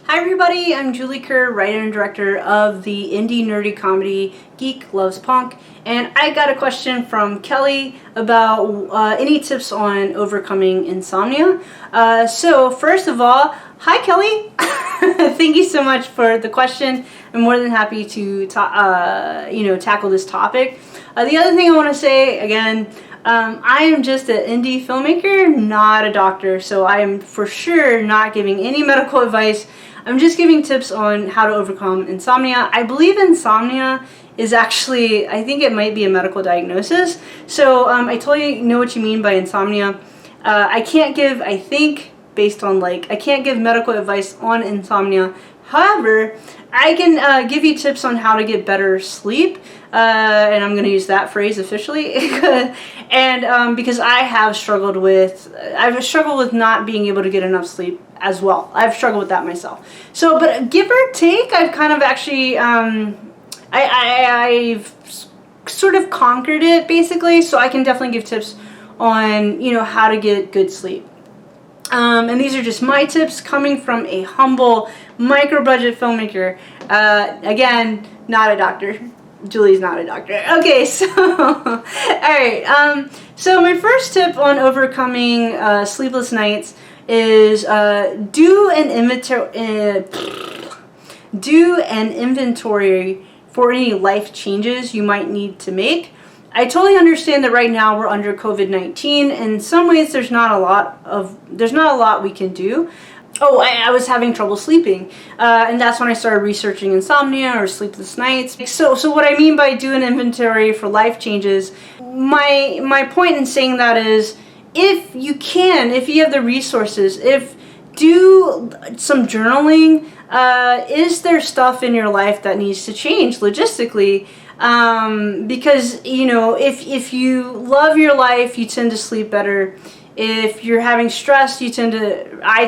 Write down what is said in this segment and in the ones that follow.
Hi everybody, I'm Julie Kerr, writer and director of the indie nerdy comedy Geek Loves Punk, and I got a question from Kelly about any tips on overcoming insomnia. So first of all, hi Kelly! Thank you so much for the question. I'm more than happy to tackle this topic. The other thing I want to say again, I am just an indie filmmaker, not a doctor, so I am for sure not giving any medical advice. I'm just giving tips on how to overcome insomnia. I believe insomnia is actually, I think it might be a medical diagnosis. So I totally know what you mean by insomnia. I can't give, I think, based on I can't give medical advice on insomnia. However, I can give you tips on how to get better sleep, and I'm going to use that phrase officially, and because I've struggled with not being able to get enough sleep as well. I've struggled with that myself. So, but give or take, I've kind of actually, I've sort of conquered it basically, so I can definitely give tips on, how to get good sleep. And these are just my tips coming from a humble micro-budget filmmaker. Again, not a doctor. Julie's not a doctor. Okay, so, alright. So my first tip on overcoming sleepless nights is do an inventory for any life changes you might need to make. I totally understand that right now we're under COVID-19. In some ways, there's not a lot we can do. Oh, I was having trouble sleeping, and that's when I started researching insomnia or sleepless nights. So what I mean by do an inventory for life changes, my point in saying that is, if you have the resources, do some journaling. Is there stuff in your life that needs to change logistically? Because if you love your life, you tend to sleep better. If you're having stress, I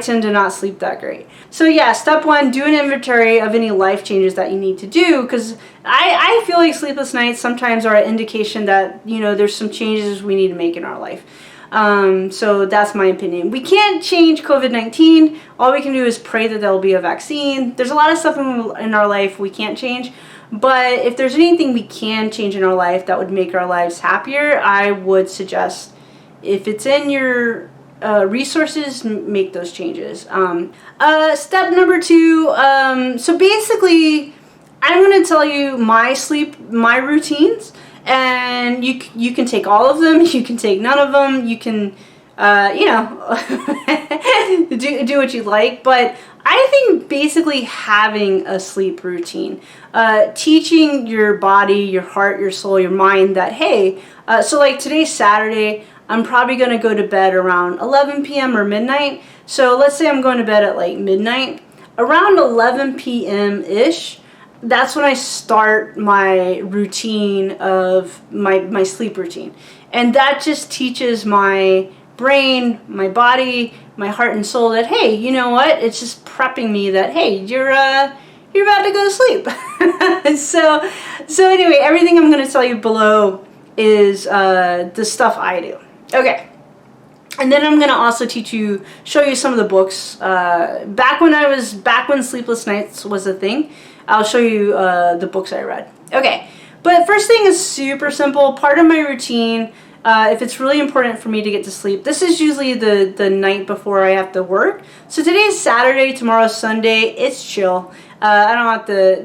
tend to not sleep that great. So yeah, step one, do an inventory of any life changes that you need to do, because I feel like sleepless nights sometimes are an indication that there's some changes we need to make in our life. So that's my opinion. We can't change COVID-19. All we can do is pray that there will be a vaccine. There's a lot of stuff in our life we can't change. But if there's anything we can change in our life that would make our lives happier, I would suggest, if it's in your resources, make those changes. Step number two, so basically, I'm going to tell you my routines, and you can take all of them, you can take none of them, you can, do what you like, but I think basically having a sleep routine, teaching your body, your heart, your soul, your mind that, hey, so like today's Saturday, I'm probably going to go to bed around 11 p.m. or midnight. So let's say I'm going to bed at like midnight. Around 11 p.m.-ish, that's when I start my routine of my sleep routine. And that just teaches my brain, my body, my heart and soul that, hey, you know what? It's just prepping me that, hey, you're about to go to sleep. So anyway, everything I'm going to tell you below is the stuff I do. Okay, and then I'm going to also show you some of the books. Back when Sleepless Nights was a thing, I'll show you the books I read. Okay, but first thing is super simple. Part of my routine, if it's really important for me to get to sleep, this is usually the night before I have to work. So today's Saturday, tomorrow's Sunday, it's chill. I don't have to,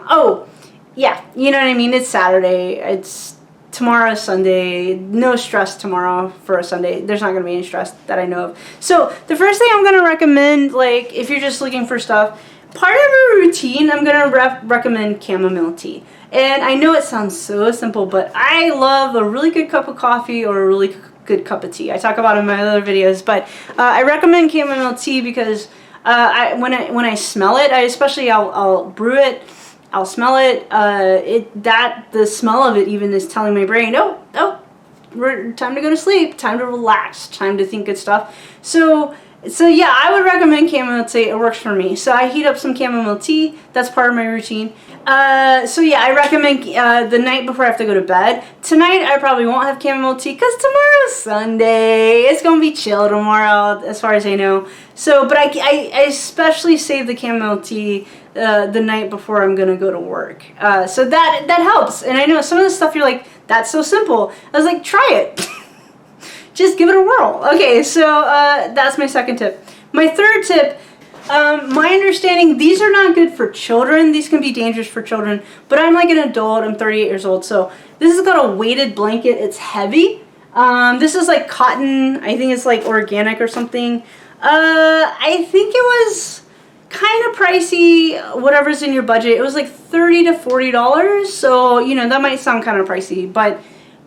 oh, yeah, you know what I mean? It's Saturday, tomorrow's Sunday, no stress tomorrow for a Sunday. There's not going to be any stress that I know of. So the first thing I'm going to recommend, if you're just looking for stuff, part of a routine, I'm going to recommend chamomile tea. And I know it sounds so simple, but I love a really good cup of coffee or a really good cup of tea. I talk about it in my other videos, but I recommend chamomile tea because when I smell it, I'll brew it. I'll smell it. The smell of it even is telling my brain, oh, time to go to sleep, time to relax, time to think good stuff. So So yeah, I would recommend chamomile tea. It works for me. So I heat up some chamomile tea. That's part of my routine. So yeah, I recommend the night before I have to go to bed. Tonight I probably won't have chamomile tea because tomorrow's Sunday. It's gonna be chill tomorrow, as far as I know. So, but I especially save the chamomile tea the night before I'm gonna go to work. So that helps. And I know some of the stuff you're like, that's so simple. I was like, try it. Just give it a whirl. Okay, so that's my second tip. My third tip. My understanding, these are not good for children. These can be dangerous for children, but I'm like an adult. I'm 38 years old, so this has got a weighted blanket. It's heavy. This is like cotton. I think it's like organic or something. I think it was kind of pricey, whatever's in your budget. It was like $30 to $40, so, you know, that might sound kind of pricey, but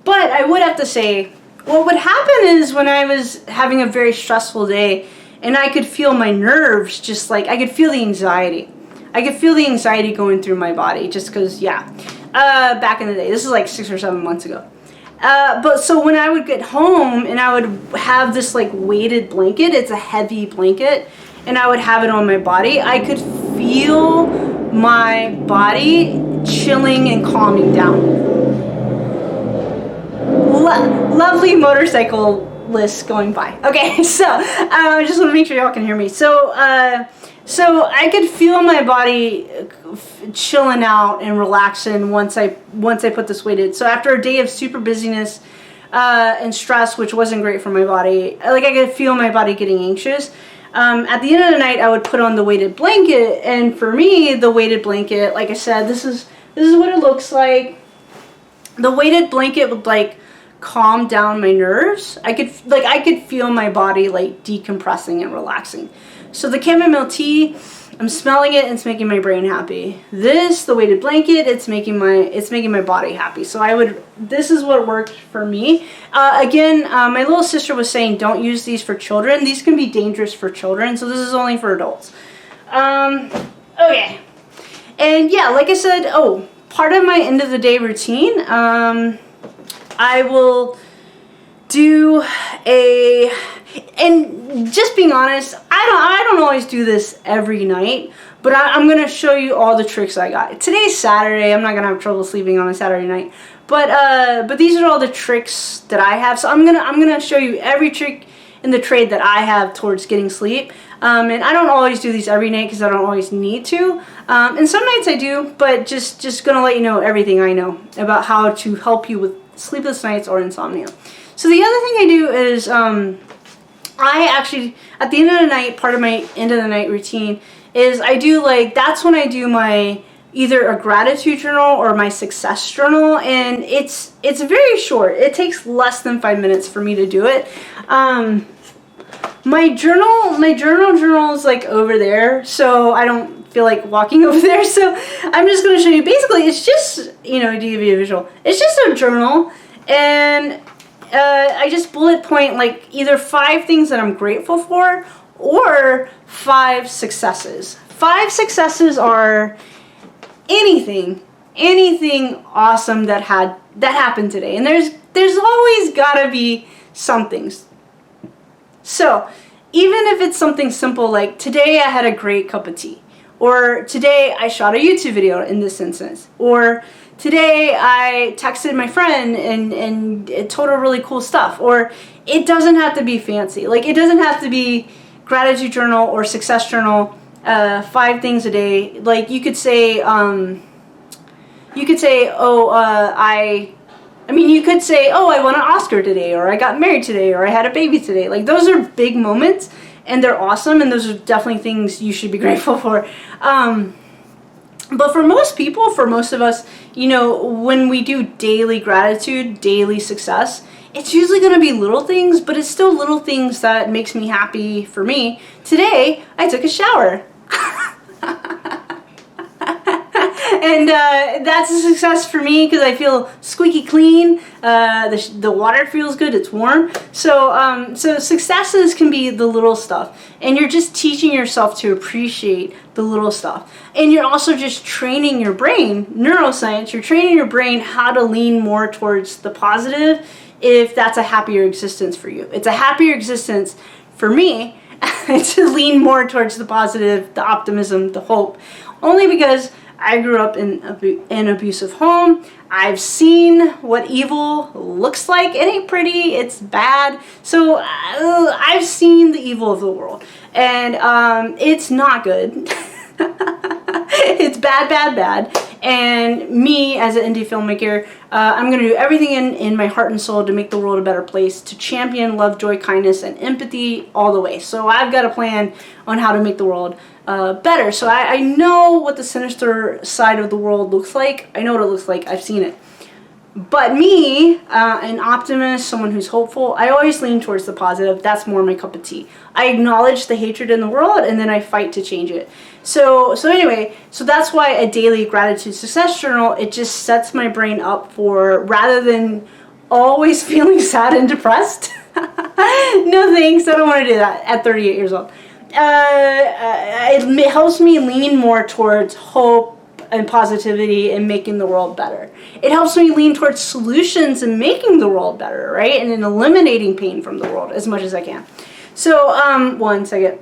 I would have to say, what would happen is when I was having a very stressful day, and I could feel my nerves just like, I could feel the anxiety. I could feel the anxiety going through my body just because, yeah. Back in the day. This is like 6 or 7 months ago. But so when I would get home and I would have this like weighted blanket, it's a heavy blanket, and I would have it on my body, I could feel my body chilling and calming down. Lovely motorcycle list going by. Okay, so I just want to make sure y'all can hear me. So I could feel my body chilling out and relaxing once I put this weighted. So after a day of super busyness and stress, which wasn't great for my body, like I could feel my body getting anxious. At the end of the night, I would put on the weighted blanket, and for me, the weighted blanket, like I said, this is what it looks like. The weighted blanket would like calm down my nerves. I could feel my body like decompressing and relaxing. So the chamomile tea, I'm smelling it and it's making my brain happy. The weighted blanket, it's making my body happy. So this is what worked for me. Again, my little sister was saying don't use these for children. These can be dangerous for children, so this is only for adults. Okay. And yeah, like I said, part of my end of the day routine, I will do and just being honest, I don't always do this every night, but I'm going to show you all the tricks I got. Today's Saturday. I'm not going to have trouble sleeping on a Saturday night, but these are all the tricks that I have. So I'm going to show you every trick in the trade that I have towards getting sleep. And I don't always do these every night because I don't always need to. And some nights I do, but just going to let you know everything I know about how to help you with sleepless nights or insomnia. So the other thing I do is I actually, at the end of the night, part of my end of the night routine is I do that's when I do my either a gratitude journal or my success journal, and it's very short. It takes less than 5 minutes for me to do it. My journal is like over there, so I don't feel like walking over there. So I'm just going to show you. Basically, it's just, to give you a visual. It's just a journal, and I just bullet point like either 5 things that I'm grateful for or 5 successes. 5 successes are anything awesome that happened today, and there's always gotta be something. So even if it's something simple like today I had a great cup of tea, or today I shot a YouTube video in this instance, or today I texted my friend and told her really cool stuff, or it doesn't have to be fancy. Like it doesn't have to be gratitude journal or success journal, 5 things a day. Like you could say, you could say, I won an Oscar today, or I got married today, or I had a baby today. Like those are big moments and they're awesome, and those are definitely things you should be grateful for. But for most people, for most of us, when we do daily gratitude, daily success, it's usually going to be little things, but it's still little things that makes me happy. For me, today, I took a shower. And that's a success for me because I feel squeaky clean. The water feels good. It's warm. So successes can be the little stuff, and you're just teaching yourself to appreciate the little stuff. And you're also just training your brain, neuroscience. You're training your brain how to lean more towards the positive, if that's a happier existence for you. It's a happier existence for me. to lean more towards the positive, the optimism, the hope. Only because I grew up in an abusive home. I've seen what evil looks like. It ain't pretty. It's bad. So I've seen the evil of the world. And it's not good. It's bad, bad, bad. And me, as an indie filmmaker, I'm going to do everything in my heart and soul to make the world a better place, to champion love, joy, kindness, and empathy all the way. So I've got a plan on how to make the world better. So I know what the sinister side of the world looks like. I know what it looks like. I've seen it. But me, an optimist, someone who's hopeful, I always lean towards the positive. That's more my cup of tea. I acknowledge the hatred in the world, and then I fight to change it. So anyway, so that's why a daily gratitude success journal, it just sets my brain up for, rather than always feeling sad and depressed. No thanks, I don't want to do that at 38 years old. It helps me lean more towards hope and positivity and making the world better. It helps me lean towards solutions and making the world better, right? And in eliminating pain from the world as much as I can. So, one second.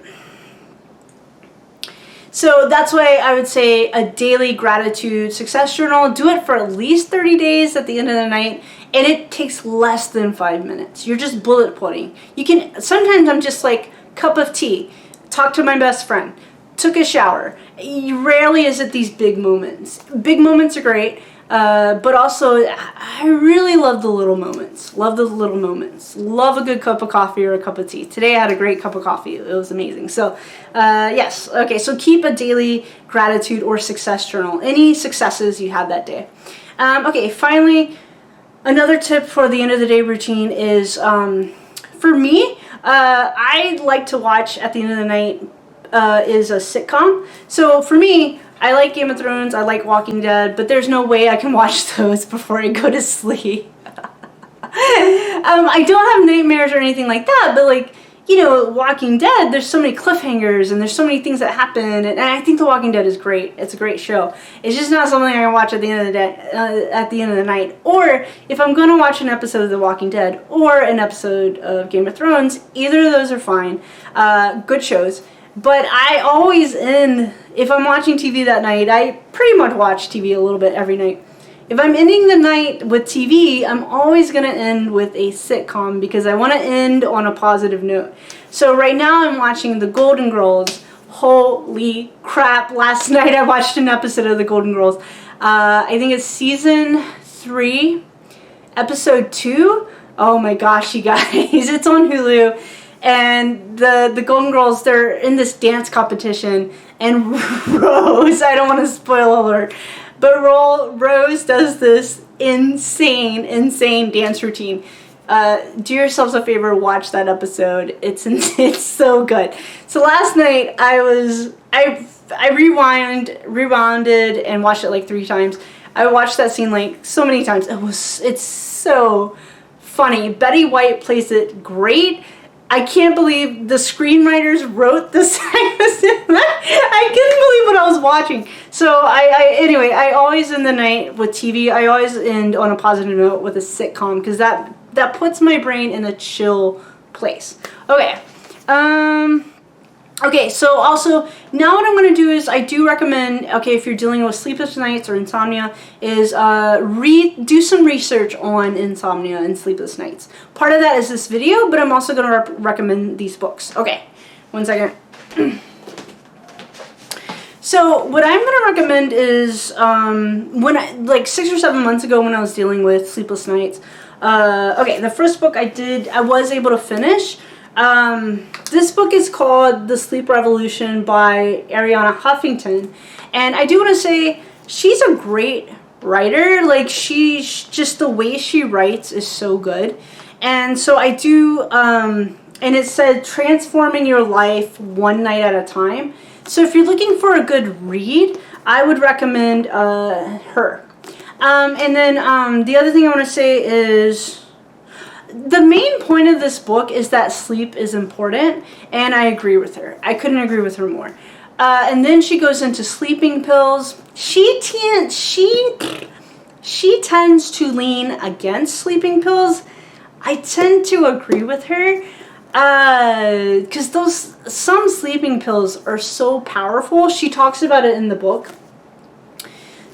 So that's why I would say a daily gratitude success journal. Do it for at least 30 days at the end of the night. And it takes less than 5 minutes. You're just bullet pointing. You can, sometimes I'm just like, cup of tea, talk to my best friend, took a shower. Rarely is it these big moments. Big moments are great, but also I really love the little moments. Love the little moments. Love a good cup of coffee or a cup of tea. Today I had a great cup of coffee. It was amazing. So yes, okay, so keep a daily gratitude or success journal. Any successes you had that day. Okay, finally, another tip for the end of the day routine is, for me, I like to watch at the end of the night is a sitcom. So for me, I like Game of Thrones, I like Walking Dead, but there's no way I can watch those before I go to sleep. I don't have nightmares or anything like that, but like, you know, Walking Dead, there's so many cliffhangers and there's so many things that happen, and I think The Walking Dead is great. It's a great show. It's just not something I can watch at the end of the day, at the end of the night. Or if I'm going to watch an episode of The Walking Dead or an episode of Game of Thrones, either of those are fine. Good shows. But I always end, if I'm watching TV that night, I pretty much watch TV a little bit every night. If I'm ending the night with TV, I'm always going to end with a sitcom because I want to end on a positive note. So right now I'm watching The Golden Girls. Holy crap, last night I watched an episode of The Golden Girls. I think it's season 3, episode 2. Oh my gosh, you guys, it's on Hulu. And the Golden Girls, they're in this dance competition, and Rose, I don't want to spoil alert, but Rose does this insane dance routine. Do yourselves a favor, watch that episode. It's so good. So last night I rewinded and watched it like 3 times. I watched that scene like so many times. It's so funny. Betty White plays it great. I can't believe the screenwriters wrote this. I couldn't believe what I was watching. So anyway, I always end the night with TV. I always end on a positive note with a sitcom because that puts my brain in a chill place. Okay. Okay, so also, now what I'm going to do is, I do recommend, okay, if you're dealing with sleepless nights or insomnia, is do some research on insomnia and sleepless nights. Part of that is this video, but I'm also going to recommend these books. Okay, one second. So what I'm going to recommend is, like 6 or 7 months ago when I was dealing with sleepless nights, okay, the first book I was able to finish. This book is called The Sleep Revolution by Arianna Huffington, and I do want to say she's a great writer. Like, she's just, the way she writes is so good. And so I do, and it said transforming your life one night at a time. So if you're looking for a good read, I would recommend her. And then the other thing I want to say is, the main point of this book is that sleep is important, and I agree with her. I couldn't agree with her more. And then she goes into sleeping pills. She tends to lean against sleeping pills. I tend to agree with her. Because some sleeping pills are so powerful. She talks about it in the book.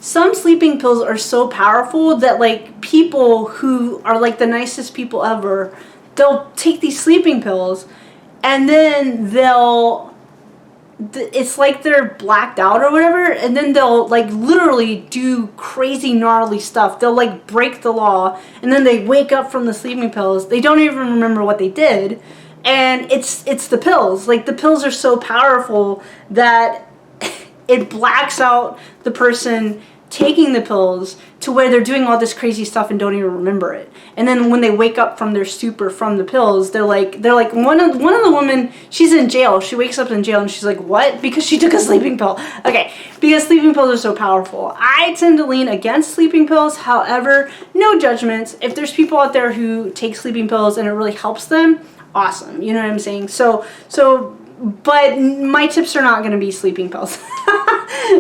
Some sleeping pills are so powerful that like people who are like the nicest people ever, they'll take these sleeping pills and then it's like they're blacked out or whatever, and then they'll like literally do crazy gnarly stuff. They'll like break the law, and then they wake up from the sleeping pills. They don't even remember what they did, and it's the pills. Like the pills are so powerful that it blacks out the person taking the pills to where they're doing all this crazy stuff and don't even remember it. And then when they wake up from their stupor from the pills, they're like one of the women, she's in jail. She wakes up in jail and she's like, what? Because she took a sleeping pill. Okay, because sleeping pills are so powerful. I tend to lean against sleeping pills. However, no judgments. If there's people out there who take sleeping pills and it really helps them, awesome. You know what I'm saying? But my tips are not going to be sleeping pills.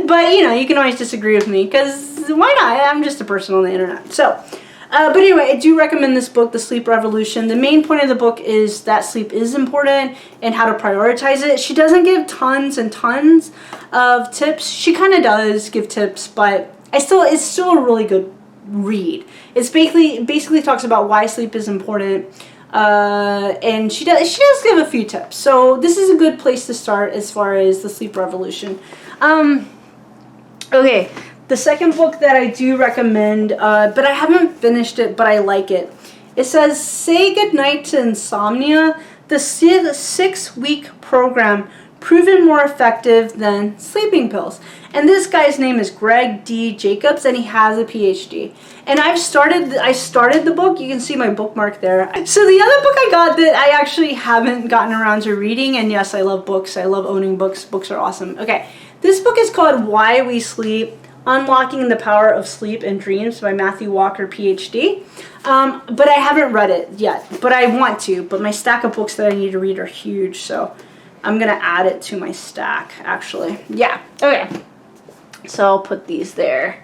But, you know, you can always disagree with me, because why not? I'm just a person on the internet. So, but anyway, I do recommend this book, The Sleep Revolution. The main point of the book is that sleep is important and how to prioritize it. She doesn't give tons and tons of tips. She kind of does give tips, but it's still a really good read. It's basically talks about why sleep is important. And she does give a few tips. So this is a good place to start as far as The Sleep Revolution. Okay, the second book that I do recommend, but I haven't finished it, but I like it. It says, Say Goodnight to Insomnia, the 6-week program proven more effective than sleeping pills. And this guy's name is Greg D. Jacobs, and he has a PhD. And I started the book. You can see my bookmark there. So the other book I got that I actually haven't gotten around to reading, and yes, I love books. I love owning books. Books are awesome. Okay, this book is called Why We Sleep, Unlocking the Power of Sleep and Dreams by Matthew Walker, PhD. But I haven't read it yet, but I want to. But my stack of books that I need to read are huge, so I'm going to add it to my stack, actually. Yeah, okay. So I'll put these there.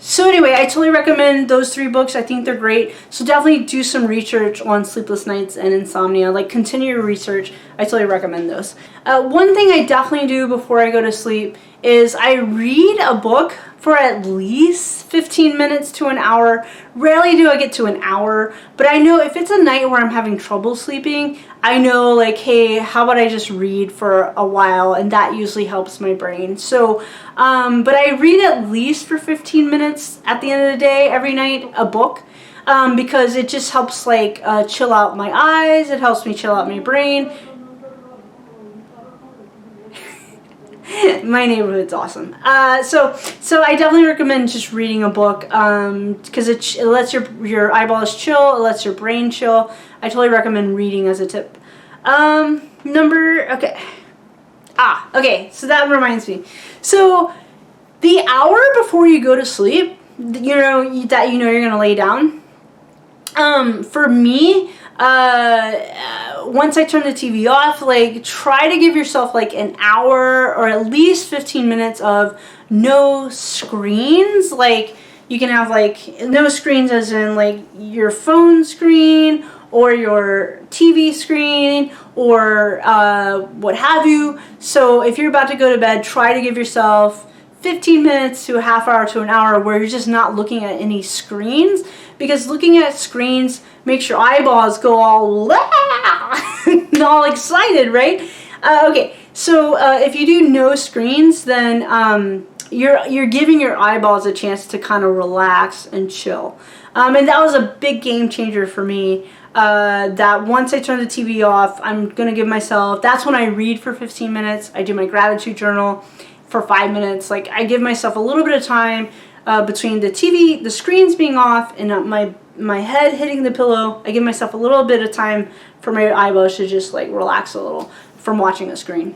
So anyway, I totally recommend those 3 books. I think they're great. So definitely do some research on sleepless nights and insomnia. Like, continue your research. I totally recommend those. One thing I definitely do before I go to sleep is I read a book for at least 15 minutes to an hour. Rarely do I get to an hour, but I know if it's a night where I'm having trouble sleeping, I know like, hey, how about I just read for a while, and that usually helps my brain. So, but I read at least for 15 minutes at the end of the day, every night, a book. Because it just helps like chill out my eyes, it helps me chill out my brain. My neighborhood's awesome. So I definitely recommend just reading a book, because it lets your eyeballs chill, it lets your brain chill. I totally recommend reading as a tip. Okay, so that reminds me. So the hour before you go to sleep, you're gonna lay down. For me, once I turn the TV off, like, try to give yourself like an hour or at least 15 minutes of no screens. Like, you can have like no screens as in like your phone screen or your TV screen or what have you. So if you're about to go to bed, try to give yourself 15 minutes to a half hour to an hour where you're just not looking at any screens, because looking at screens makes your eyeballs go all all excited, right? Okay, so if you do no screens, then you're giving your eyeballs a chance to kind of relax and chill. And that was a big game changer for me. That once I turn the TV off, I'm gonna give myself, that's when I read for 15 minutes. I do my gratitude journal for 5 minutes. Like, I give myself a little bit of time between the screens being off, and my head hitting the pillow. I give myself a little bit of time for my eyeballs to just like relax a little from watching a screen.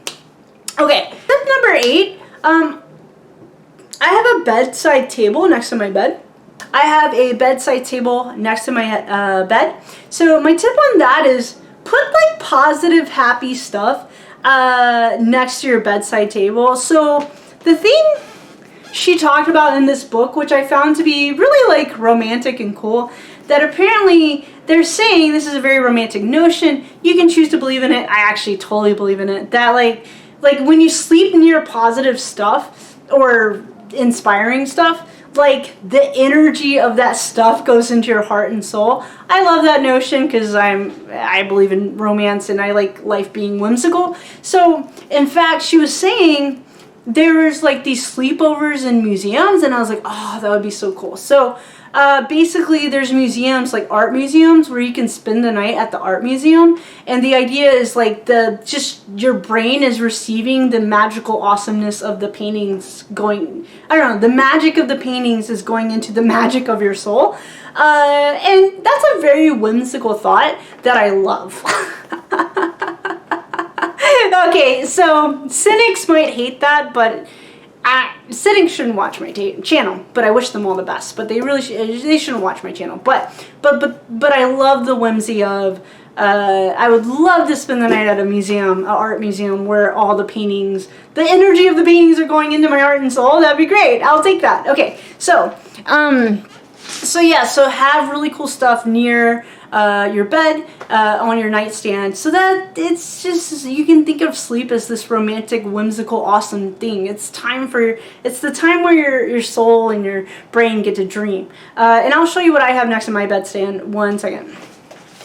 Okay, tip number 8. I have a bedside table next to my bed. I have a bedside table next to my bed. So my tip on that is put like positive, happy stuff next to your bedside table. So the thing she talked about in this book, which I found to be really like romantic and cool, that apparently they're saying, this is a very romantic notion, you can choose to believe in it, I actually totally believe in it, that like when you sleep near positive stuff, or inspiring stuff, like the energy of that stuff goes into your heart and soul. I love that notion because I believe in romance and I like life being whimsical. So in fact, she was saying there was like these sleepovers in museums, and I was like, oh, that would be so cool. So basically there's museums, like art museums, where you can spend the night at the art museum, and the idea is like just your brain is receiving the magical awesomeness of the paintings going, I don't know, the magic of the paintings is going into the magic of your soul, and that's a very whimsical thought that I love. Okay, so cynics might hate that, but cynics shouldn't watch my channel, but I wish them all the best. But they really they shouldn't watch my channel. But I love the whimsy of. I would love to spend the night at a museum, an art museum, where all the paintings, the energy of the paintings are going into my heart and soul. That'd be great. I'll take that. Okay, so so have really cool stuff near your bed, on your nightstand, so that it's just, you can think of sleep as this romantic, whimsical, awesome thing. It's the time where your soul and your brain get to dream. And I'll show you what I have next to my bedstand. One second.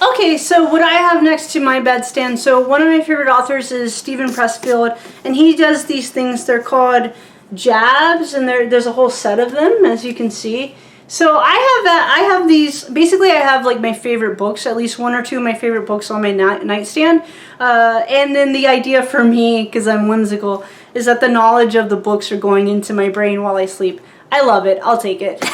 Okay, so what I have next to my bedstand, so one of my favorite authors is Steven Pressfield, and he does these things, they're called jabs, and there's a whole set of them, as you can see. So I have these, basically I have like my favorite books, at least one or two of my favorite books on my nightstand, and then the idea for me, because I'm whimsical, is that the knowledge of the books are going into my brain while I sleep. I love it. I'll take it.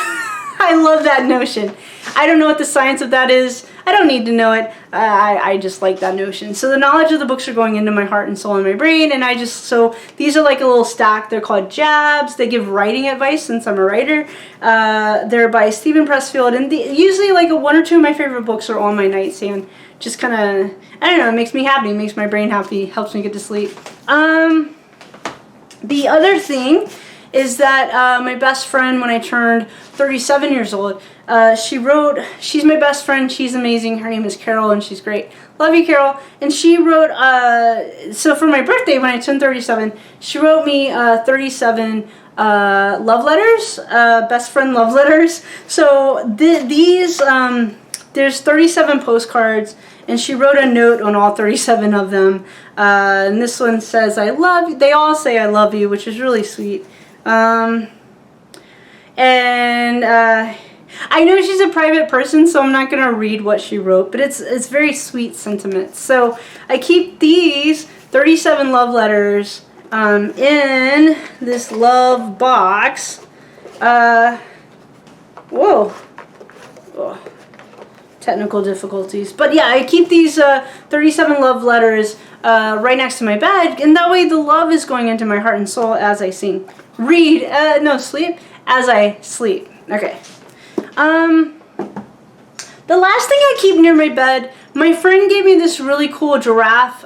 I love that notion. I don't know what the science of that is. I don't need to know it. I just like that notion. So the knowledge of the books are going into my heart and soul and my brain, and so these are like a little stack. They're called jabs. They give writing advice, since I'm a writer. They're by Steven Pressfield, and usually like one or two of my favorite books are on my nightstand. Just kind of, I don't know, it makes me happy, it makes my brain happy, helps me get to sleep. The other thing is that my best friend, when I turned 37 years old, she's my best friend, she's amazing, her name is Carol, and she's great. Love you, Carol. And she wrote, so for my birthday, when I turned 37, she wrote me 37 love letters, best friend love letters. So there's 37 postcards, and she wrote a note on all 37 of them. And this one says, I love you. They all say I love you, which is really sweet. I know she's a private person, so I'm not going to read what she wrote, but it's very sweet sentiments. So I keep these 37 love letters in this love box. Whoa. Oh, technical difficulties. But yeah, I keep these 37 love letters right next to my bed, and that way the love is going into my heart and soul as I sleep, as I sleep. Okay. The last thing I keep near my bed, my friend gave me this really cool giraffe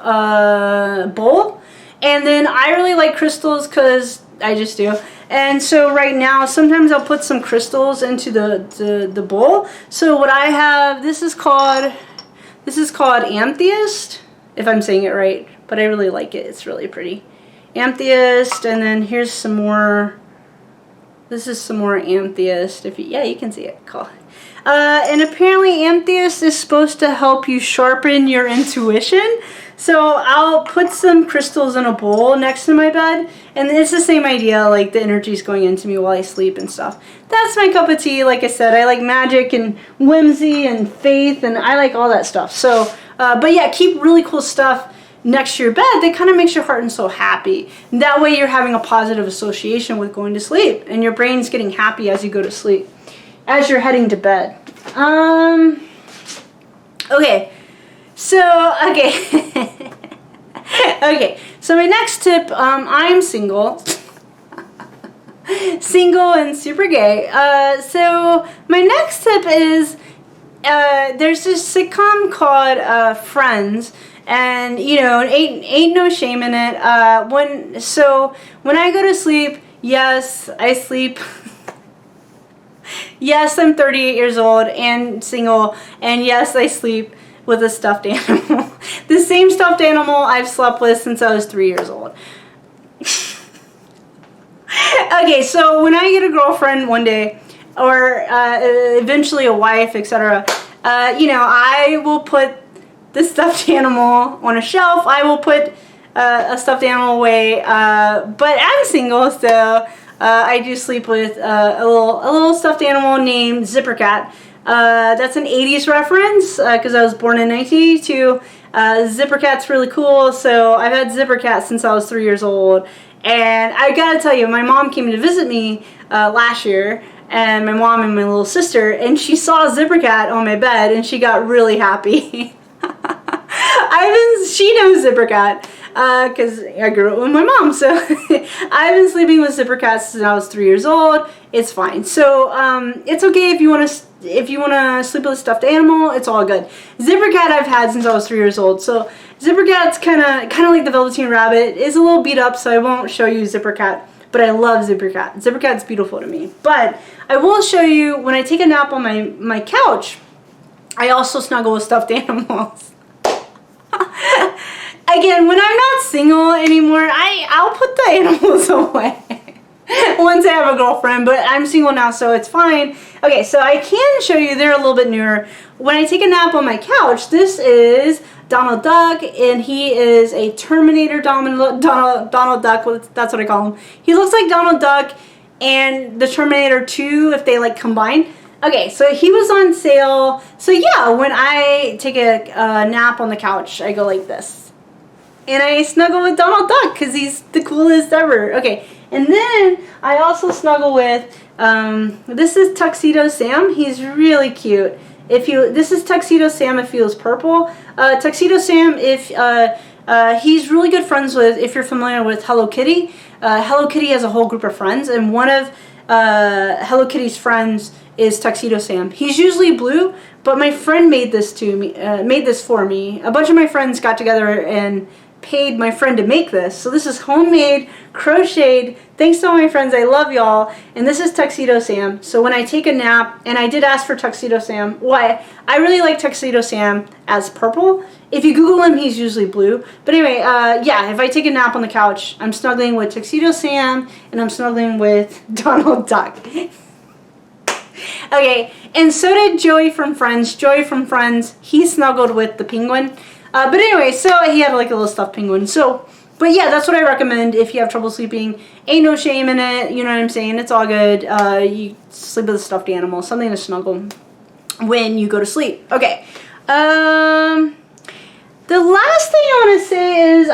bowl, and then I really like crystals because I just do. And so right now, sometimes I'll put some crystals into the bowl. So what I have, this is called Amethyst, if I'm saying it right, but I really like it. It's really pretty. Amethyst, and then here's some more. This is some more amethyst. Yeah, you can see it. Cool. And apparently amethyst is supposed to help you sharpen your intuition. So I'll put some crystals in a bowl next to my bed, and it's the same idea, like the energy's going into me while I sleep and stuff. That's my cup of tea. Like I said, I like magic and whimsy and faith, and I like all that stuff. So, but yeah, keep really cool stuff next to your bed that kind of makes your heart and soul happy. And that way you're having a positive association with going to sleep, and your brain's getting happy as you go to sleep, as you're heading to bed. Okay. So, okay. Okay. So my next tip, I'm single. Single and super gay. So my next tip is, there's this sitcom called Friends. And, you know, ain't no shame in it. When I go to sleep, yes, I sleep. Yes, I'm 38 years old and single, and yes, I sleep with a stuffed animal. The same stuffed animal I've slept with since I was 3 years old. Okay, so when I get a girlfriend one day, or eventually a wife, etc., I will put the stuffed animal on a shelf. I will put a stuffed animal away, but I'm single, so I do sleep with a little stuffed animal named Zipper Cat. That's an 80s reference because I was born in 1982. Zipper Cat's really cool, so I've had Zipper Cat since I was 3 years old. And I gotta tell you, my mom came to visit me last year, and my mom and my little sister, and she saw Zipper Cat on my bed, and she got really happy. She knows Zipper Cat because I grew up with my mom, so I've been sleeping with Zipper Cat since I was 3 years old. It's fine. So it's okay if you want to sleep with a stuffed animal. It's all good. Zipper Cat I've had since I was 3 years old. So Zipper Cat's kind of like the Velveteen Rabbit. It's a little beat up, so I won't show you Zipper Cat. But I love Zipper Cat. Zipper Cat's beautiful to me. But I will show you when I take a nap on my couch. I also snuggle with stuffed animals. Again, when I'm not single anymore, I'll put the animals away once I have a girlfriend, but I'm single now, so it's fine. Okay, so I can show you, they're a little bit newer. When I take a nap on my couch, this is Donald Duck, and he is a Terminator Donald Duck, that's what I call him. He looks like Donald Duck and the Terminator 2 if they like combine. Okay, so he was on sale. So yeah, when I take a nap on the couch, I go like this. And I snuggle with Donald Duck because he's the coolest ever. Okay, and then I also snuggle with, this is Tuxedo Sam. He's really cute. This is Tuxedo Sam if he was purple. Tuxedo Sam he's really good friends with, if you're familiar with Hello Kitty. Hello Kitty has a whole group of friends, and one of Hello Kitty's friends is Tuxedo Sam. He's usually blue, but my friend made this for me. A bunch of my friends got together and paid my friend to make this. So this is homemade, crocheted. Thanks to all my friends. I love y'all. And this is Tuxedo Sam. So when I take a nap, and I did ask for Tuxedo Sam. Why? I really like Tuxedo Sam as purple. If you Google him, he's usually blue. But anyway, yeah, if I take a nap on the couch, I'm snuggling with Tuxedo Sam, and I'm snuggling with Donald Duck. Okay, and so did Joey from Friends. Joey from Friends, he snuggled with the penguin. But anyway, so he had like a little stuffed penguin. So, but yeah, that's what I recommend if you have trouble sleeping. Ain't no shame in it, you know what I'm saying? It's all good. You sleep with a stuffed animal, something to snuggle when you go to sleep. Okay. The last thing I want to say is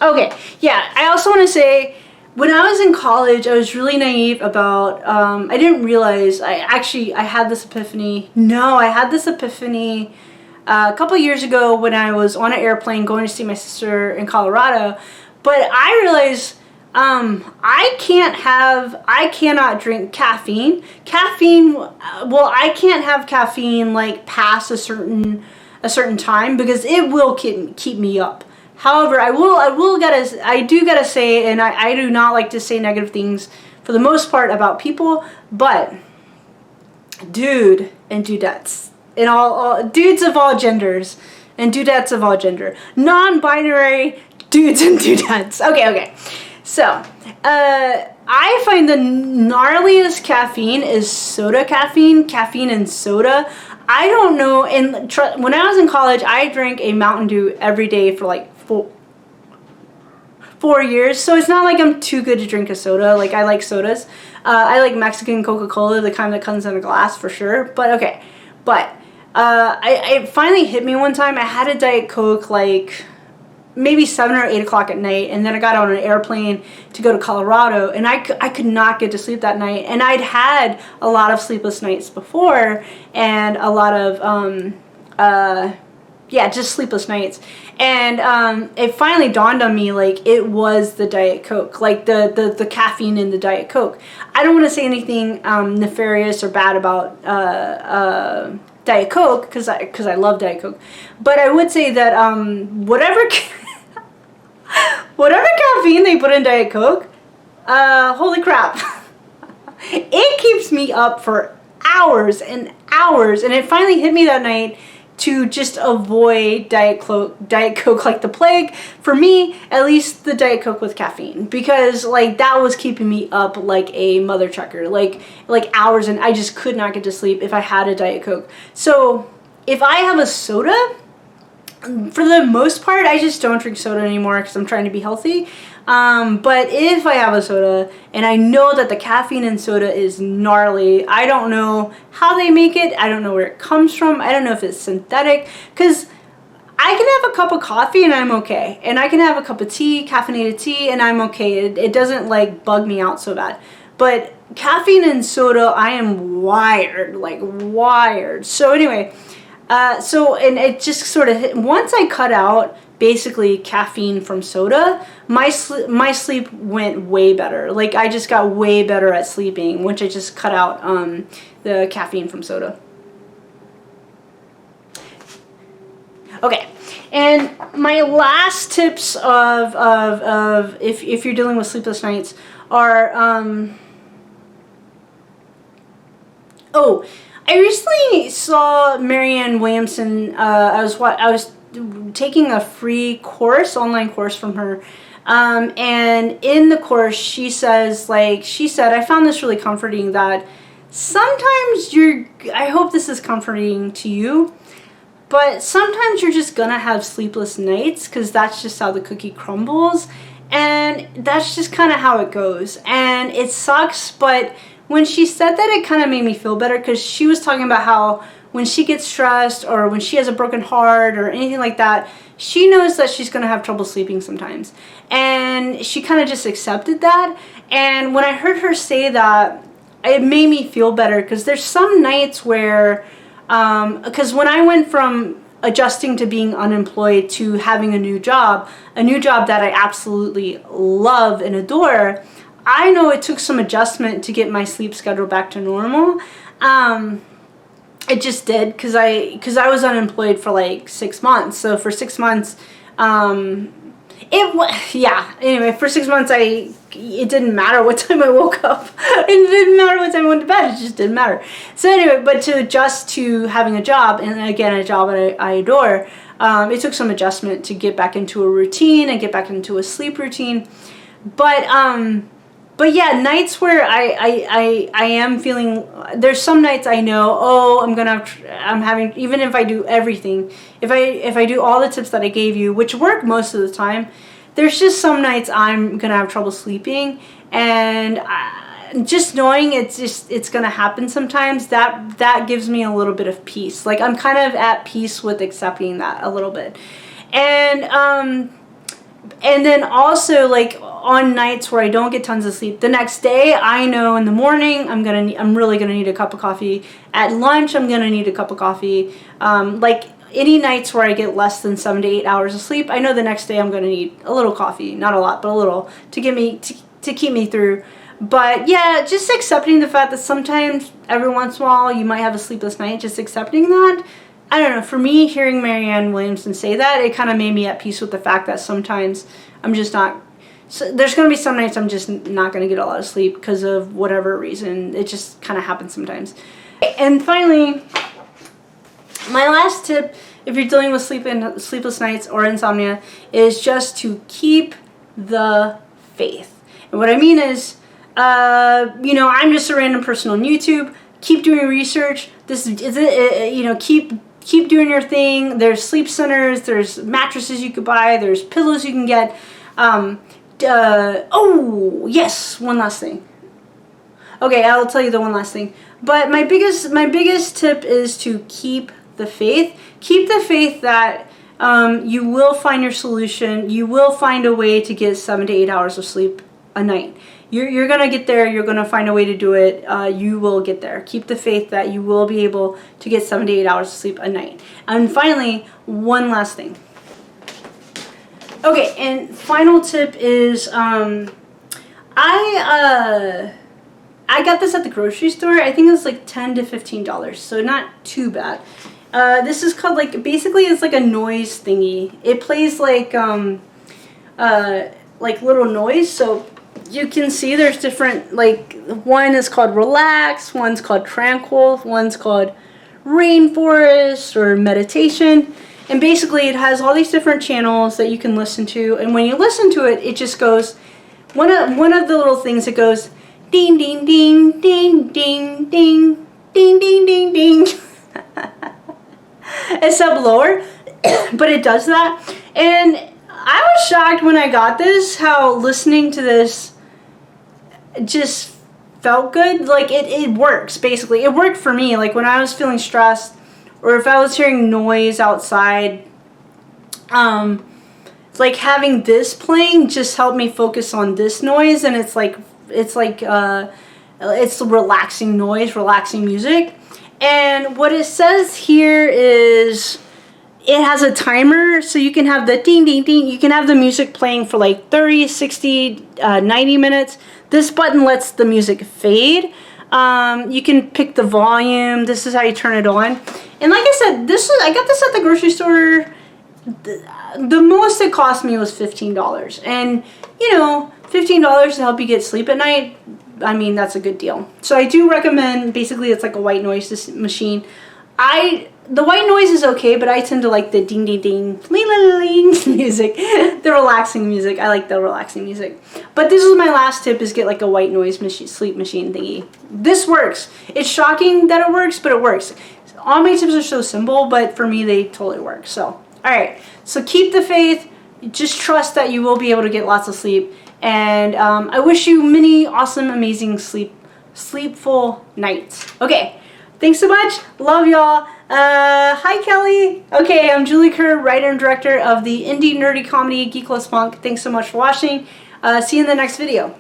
okay, yeah, I also want to say, when I was in college, I was really naive about, I didn't realize, I had this epiphany. No, I had this epiphany a couple years ago when I was on an airplane going to see my sister in Colorado. But I realized I cannot drink caffeine. I can't have caffeine like past a certain time because it will keep me up. However, I do gotta say, and I do not like to say negative things for the most part about people, but dude and dudettes, and all dudes of all genders, and dudettes of all gender, non-binary dudes and dudettes. Okay. So, I find the gnarliest caffeine is soda caffeine and soda. I don't know, and when I was in college, I drank a Mountain Dew every day for like 4 years, so it's not like I'm too good to drink a soda. Like, I like sodas. I like Mexican Coca-Cola, the kind that comes in a glass for sure, but okay. But, it finally hit me one time. I had a Diet Coke like maybe 7 or 8 o'clock at night, and then I got on an airplane to go to Colorado, and I could not get to sleep that night, and I'd had a lot of sleepless nights before, and a lot of just sleepless nights, and it finally dawned on me, like, it was the Diet Coke, like the caffeine in the Diet Coke. I don't want to say anything nefarious or bad about Diet Coke, because I love Diet Coke, but I would say that whatever caffeine they put in Diet Coke, holy crap. it keeps me up for hours and hours. And it finally hit me that night to just avoid Diet Coke like the plague. For me, at least the Diet Coke with caffeine, because like that was keeping me up like a mother trucker, like hours, and I just could not get to sleep if I had a Diet Coke. So if I have a soda, for the most part, I just don't drink soda anymore because I'm trying to be healthy. But if I have a soda and I know that the caffeine in soda is gnarly, I don't know how they make it, I don't know where it comes from, I don't know if it's synthetic, because I can have a cup of coffee and I'm okay, and I can have a cup of tea, caffeinated tea, and I'm okay. It doesn't like bug me out so bad. But caffeine in soda, I am wired, like wired. So anyway, and it just sort of hit, once I cut out basically caffeine from soda, my sleep went way better. Like I just got way better at sleeping once I just cut out the caffeine from soda. Okay, and my last tips of if you're dealing with sleepless nights are I recently saw Marianne Williamson. I was taking a free course, online course from her, and in the course she said, I found this really comforting, that sometimes I hope this is comforting to you, but sometimes you're just gonna have sleepless nights because that's just how the cookie crumbles, and that's just kind of how it goes, and it sucks. But when she said that, it kind of made me feel better, because she was talking about how when she gets stressed or when she has a broken heart or anything like that, she knows that she's going to have trouble sleeping sometimes. And she kind of just accepted that. And when I heard her say that, it made me feel better, because there's some nights where, because when I went from adjusting to being unemployed to having a new job that I absolutely love and adore, I know it took some adjustment to get my sleep schedule back to normal. It just did, because I was unemployed for like 6 months. So for 6 months, anyway, for 6 months it didn't matter what time I woke up. It didn't matter what time I went to bed. It just didn't matter. So anyway, but to adjust to having a job, and again, a job that I adore, it took some adjustment to get back into a routine and get back into a sleep routine. But yeah, nights where I am feeling, there's some nights I know, I'm having, even if I do everything, if I do all the tips that I gave you, which work most of the time, there's just some nights I'm gonna have trouble sleeping, and just knowing it's gonna happen sometimes, that gives me a little bit of peace. Like I'm kind of at peace with accepting that a little bit. And then also, like on nights where I don't get tons of sleep, the next day I know in the morning I'm really gonna need a cup of coffee. At lunch I'm gonna need a cup of coffee. Like any nights where I get less than 7 to 8 hours of sleep, I know the next day I'm gonna need a little coffee, not a lot, but a little, to keep me through. But yeah, just accepting the fact that sometimes, every once in a while, you might have a sleepless night. Just accepting that. I don't know, for me, hearing Marianne Williamson say that, it kind of made me at peace with the fact that sometimes I'm just not, so there's going to be some nights I'm just not going to get a lot of sleep because of whatever reason. It just kind of happens sometimes. And finally, my last tip, if you're dealing with sleepless nights or insomnia, is just to keep the faith. And what I mean is, I'm just a random person on YouTube. Keep doing research. Keep doing your thing. There's sleep centers, there's mattresses you could buy, there's pillows you can get. Yes, one last thing. Okay, I'll tell you the one last thing. But my biggest tip is to keep the faith. Keep the faith that you will find your solution. You will find a way to get 7 to 8 hours of sleep a night. You're going to get there. You're going to find a way to do it. You will get there. Keep the faith that you will be able to get 7 to 8 hours of sleep a night. And finally, one last thing. Okay, and final tip is I got this at the grocery store. I think it was like $10 to $15, so not too bad. This is called, basically it's like a noise thingy. It plays like little noise, so you can see there's different, like, one is called Relax, one's called Tranquil, one's called Rainforest or Meditation. And basically it has all these different channels that you can listen to. And when you listen to it, it just goes, one of the little things, it goes, ding, ding, ding, ding, ding, ding, ding, ding, ding, ding. It's up lower, but it does that. And I was shocked when I got this, how listening to this just felt good. Like, it works, basically. It worked for me. Like, when I was feeling stressed, or if I was hearing noise outside, like, having this playing just helped me focus on this noise. And it's relaxing noise, relaxing music. And what it says here is it has a timer, so you can have the ding, ding, ding. You can have the music playing for like 30, 60, 90 minutes. This button lets the music fade. You can pick the volume. This is how you turn it on. And like I said, I got this at the grocery store. The most it cost me was $15. And, you know, $15 to help you get sleep at night, I mean, that's a good deal. So I do recommend, basically it's like a white noise machine. The white noise is okay, but I tend to like the ding ding ding, ling ling ling music, the relaxing music. I like the relaxing music. But this is my last tip, is get like a white noise machine, sleep machine thingy. This works. It's shocking that it works, but it works. All my tips are so simple, but for me they totally work. So, alright, so keep the faith, just trust that you will be able to get lots of sleep. And I wish you many awesome, amazing sleepful nights. Okay, thanks so much. Love y'all. Hi, Kelly. Okay, I'm Julie Kerr, writer and director of the indie nerdy comedy Geek Loves Punk. Thanks so much for watching. See you in the next video.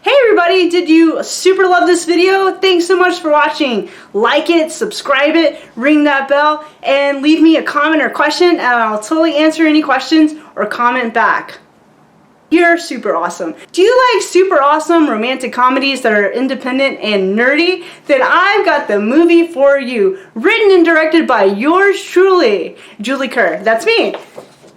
Hey everybody, did you super love this video? Thanks so much for watching. Like it, subscribe it, ring that bell, and leave me a comment or question, and I'll totally answer any questions or comment back. You're super awesome. Do you like super awesome romantic comedies that are independent and nerdy? Then I've got the movie for you. Written and directed by yours truly, Julie Kerr. That's me.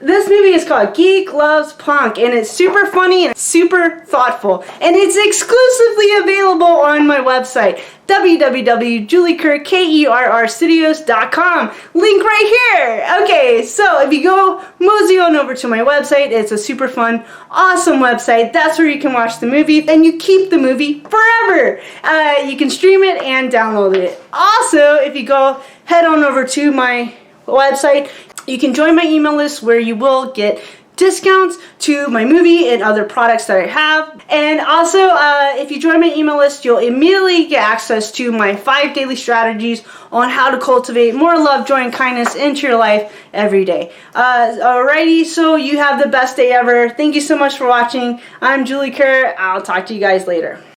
This movie is called Geek Loves Punk, and it's super funny and super thoughtful. And it's exclusively available on my website, www.juliekerrstudios.com. Link right here. Okay, so if you go mosey on over to my website, it's a super fun, awesome website. That's where you can watch the movie, and you keep the movie forever. You can stream it and download it. Also, if you go head on over to my website, you can join my email list where you will get discounts to my movie and other products that I have. And also, if you join my email list, you'll immediately get access to my 5 daily strategies on how to cultivate more love, joy, and kindness into your life every day. Alrighty, so you have the best day ever. Thank you so much for watching. I'm Julie Kerr. I'll talk to you guys later.